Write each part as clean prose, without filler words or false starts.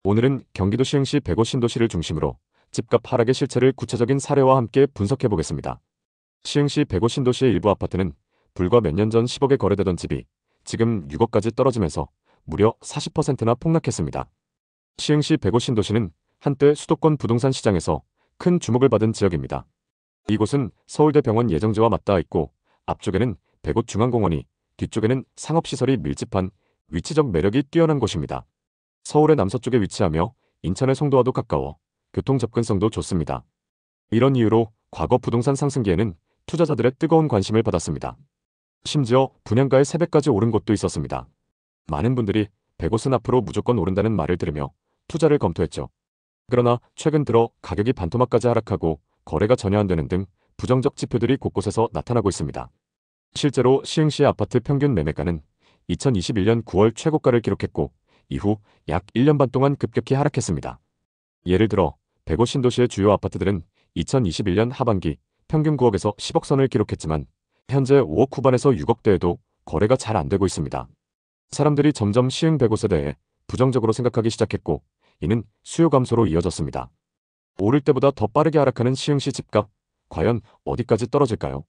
오늘은 경기도 시흥시 105 신도시를 중심으로 집값 하락의 실체를 구체적인 사례와 함께 분석해 보겠습니다. 시흥시 105 신도시의 일부 아파트는 불과 몇 년 전 10억에 거래되던 집이 지금 6억까지 떨어지면서 무려 40%나 폭락했습니다. 시흥시 105 신도시는 한때 수도권 부동산 시장에서 큰 주목을 받은 지역입니다. 이곳은 서울대병원 예정지와 맞닿아 있고 앞쪽에는 105 중앙공원이, 뒤쪽에는 상업시설이 밀집한 위치적 매력이 뛰어난 곳입니다. 서울의 남서쪽에 위치하며 인천의 송도와도 가까워 교통 접근성도 좋습니다. 이런 이유로 과거 부동산 상승기에는 투자자들의 뜨거운 관심을 받았습니다. 심지어 분양가의 3배까지 오른 곳도 있었습니다. 많은 분들이 105는 앞으로 무조건 오른다는 말을 들으며 투자를 검토했죠. 그러나 최근 들어 가격이 반토막까지 하락하고 거래가 전혀 안 되는 등 부정적 지표들이 곳곳에서 나타나고 있습니다. 실제로 시흥시의 아파트 평균 매매가는 2021년 9월 최고가를 기록했고 이후 약 1년 반 동안 급격히 하락했습니다. 예를 들어 105 신도시의 주요 아파트들은 2021년 하반기 평균 9억에서 10억 선을 기록했지만 현재 5억 후반에서 6억대에도 거래가 잘 안 되고 있습니다. 사람들이 점점 시흥 105에 대해 부정적으로 생각하기 시작했고 이는 수요 감소로 이어졌습니다. 오를 때보다 더 빠르게 하락하는 시흥시 집값, 과연 어디까지 떨어질까요?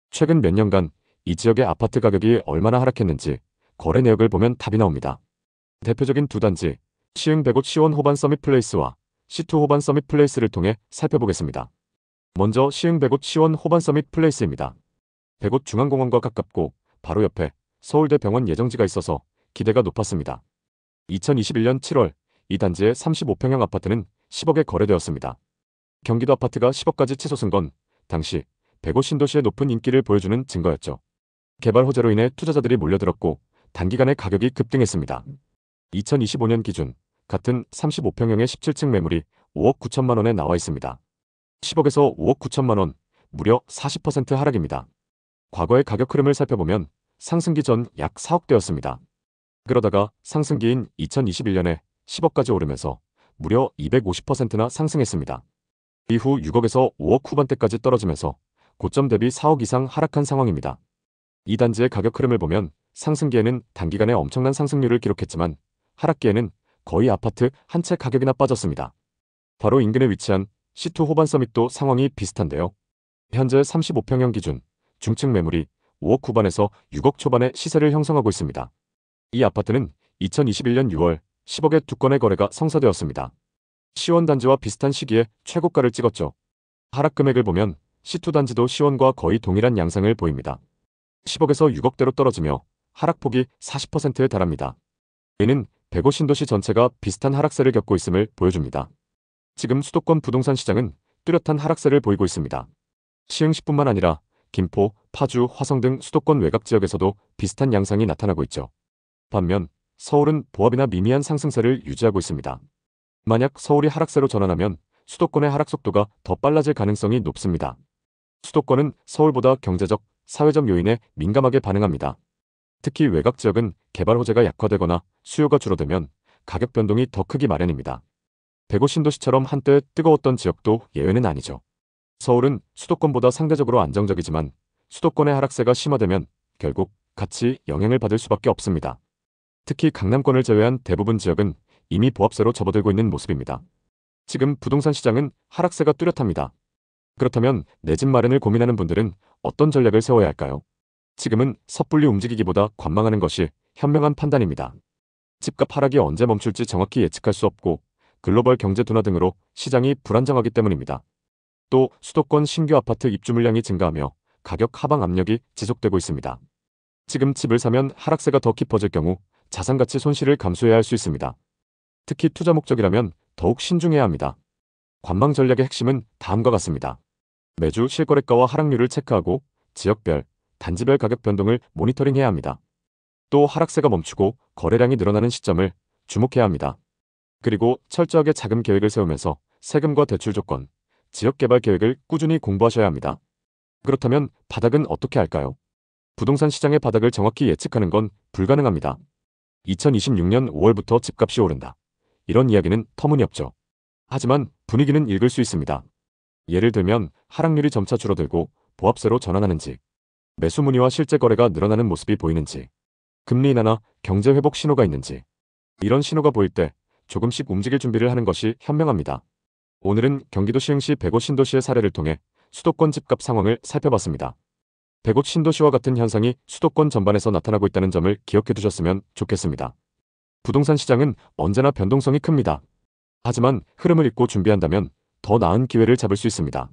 최근 몇 년간 이 지역의 아파트 가격이 얼마나 하락했는지 거래 내역을 보면 답이 나옵니다. 대표적인 두 단지, 시흥 105 시원 호반 서밋 플레이스와 C2 호반 서밋 플레이스를 통해 살펴보겠습니다. 먼저 시흥 105 시원 호반 서밋 플레이스입니다. 105 중앙공원과 가깝고 바로 옆에 서울대병원 예정지가 있어서 기대가 높았습니다. 2021년 7월 이 단지의 35평형 아파트는 10억에 거래되었습니다. 경기도 아파트가 10억까지 치솟은 건 당시 105 신도시의 높은 인기를 보여주는 증거였죠. 개발 호재로 인해 투자자들이 몰려들었고 단기간에 가격이 급등했습니다. 2025년 기준 같은 35평형의 17층 매물이 5억 9천만 원에 나와 있습니다. 10억에서 5억 9천만 원, 무려 40% 하락입니다. 과거의 가격 흐름을 살펴보면 상승기 전 약 4억대였습니다. 그러다가 상승기인 2021년에 10억까지 오르면서 무려 250%나 상승했습니다. 이후 6억에서 5억 후반대까지 떨어지면서 고점 대비 4억 이상 하락한 상황입니다. 이 단지의 가격 흐름을 보면 상승기에는 단기간에 엄청난 상승률을 기록했지만 하락기에는 거의 아파트 한 채 가격이나 빠졌습니다. 바로 인근에 위치한 C2 호반 서밋도 상황이 비슷한데요. 현재 35평형 기준 중층 매물이 5억 후반에서 6억 초반의 시세를 형성하고 있습니다. 이 아파트는 2021년 6월 10억의 두 건의 거래가 성사되었습니다. 시원 단지와 비슷한 시기에 최고가를 찍었죠. 하락 금액을 보면 C2 단지도 시원과 거의 동일한 양상을 보입니다. 10억에서 6억대로 떨어지며 하락폭이 40%에 달합니다. 이는 105 신도시 전체가 비슷한 하락세를 겪고 있음을 보여줍니다. 지금 수도권 부동산 시장은 뚜렷한 하락세를 보이고 있습니다. 시흥시뿐만 아니라 김포, 파주, 화성 등 수도권 외곽 지역에서도 비슷한 양상이 나타나고 있죠. 반면 서울은 보합이나 미미한 상승세를 유지하고 있습니다. 만약 서울이 하락세로 전환하면 수도권의 하락 속도가 더 빨라질 가능성이 높습니다. 수도권은 서울보다 경제적, 사회적 요인에 민감하게 반응합니다. 특히 외곽 지역은 개발 호재가 약화되거나 수요가 줄어들면 가격 변동이 더 크기 마련입니다. 105 신도시처럼 한때 뜨거웠던 지역도 예외는 아니죠. 서울은 수도권보다 상대적으로 안정적이지만 수도권의 하락세가 심화되면 결국 같이 영향을 받을 수밖에 없습니다. 특히 강남권을 제외한 대부분 지역은 이미 보합세로 접어들고 있는 모습입니다. 지금 부동산 시장은 하락세가 뚜렷합니다. 그렇다면 내 집 마련을 고민하는 분들은 어떤 전략을 세워야 할까요? 지금은 섣불리 움직이기보다 관망하는 것이 현명한 판단입니다. 집값 하락이 언제 멈출지 정확히 예측할 수 없고 글로벌 경제 둔화 등으로 시장이 불안정하기 때문입니다. 또 수도권 신규 아파트 입주 물량이 증가하며 가격 하방 압력이 지속되고 있습니다. 지금 집을 사면 하락세가 더 깊어질 경우 자산가치 손실을 감수해야 할 수 있습니다. 특히 투자 목적이라면 더욱 신중해야 합니다. 관망 전략의 핵심은 다음과 같습니다. 매주 실거래가와 하락률을 체크하고 지역별, 단지별 가격 변동을 모니터링해야 합니다. 또 하락세가 멈추고 거래량이 늘어나는 시점을 주목해야 합니다. 그리고 철저하게 자금 계획을 세우면서 세금과 대출 조건, 지역개발 계획을 꾸준히 공부하셔야 합니다. 그렇다면 바닥은 어떻게 할까요? 부동산 시장의 바닥을 정확히 예측하는 건 불가능합니다. 2026년 5월부터 집값이 오른다. 이런 이야기는 터무니없죠. 하지만 분위기는 읽을 수 있습니다. 예를 들면 하락률이 점차 줄어들고 보합세로 전환하는지, 매수 문의와 실제 거래가 늘어나는 모습이 보이는지, 금리 인하나 경제 회복 신호가 있는지, 이런 신호가 보일 때 조금씩 움직일 준비를 하는 것이 현명합니다. 오늘은 경기도 시흥시 105 신도시의 사례를 통해 수도권 집값 상황을 살펴봤습니다. 105 신도시와 같은 현상이 수도권 전반에서 나타나고 있다는 점을 기억해 두셨으면 좋겠습니다. 부동산 시장은 언제나 변동성이 큽니다. 하지만 흐름을 읽고 준비한다면 더 나은 기회를 잡을 수 있습니다.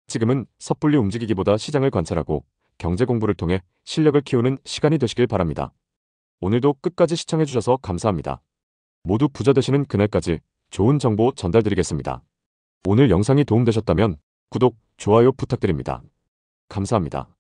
지금은 섣불리 움직이기보다 시장을 관찰하고 경제 공부를 통해 실력을 키우는 시간이 되시길 바랍니다. 오늘도 끝까지 시청해 주셔서 감사합니다. 모두 부자 되시는 그날까지 좋은 정보 전달드리겠습니다. 오늘 영상이 도움되셨다면 구독, 좋아요 부탁드립니다. 감사합니다.